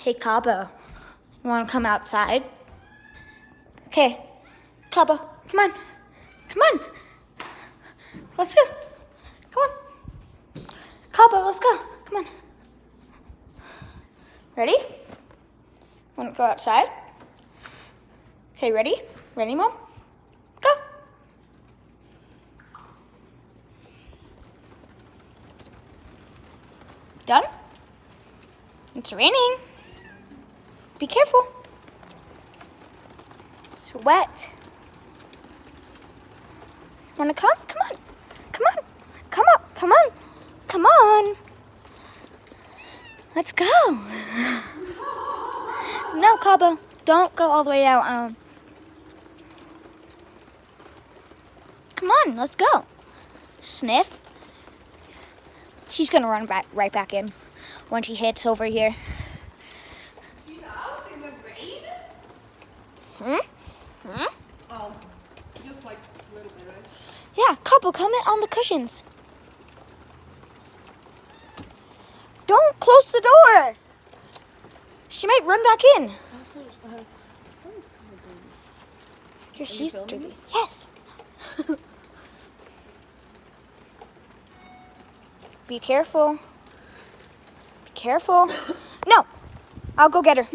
Hey, Cabo, you want to come outside? Okay, Cabo, come on. Come on. Let's go. Come on. Cabo, let's go. Come on. Ready? Want to go outside? Okay, ready? Ready, Mom? Go. Done? It's raining. Be careful. It's wet. Wanna come? Come on. Come on. Come up. Come on. Come on. Let's go. No, Cabo. Don't go all the way out. Come on. Let's go. Sniff. She's gonna run right back in when she hits over here. She's out in the rain? Oh, just like a little bit, right? Yeah, Cabo, come in on the cushions. Don't close the door. She might run back in. Here, she's dirty. Yes. Be careful. Be careful. No, I'll go get her.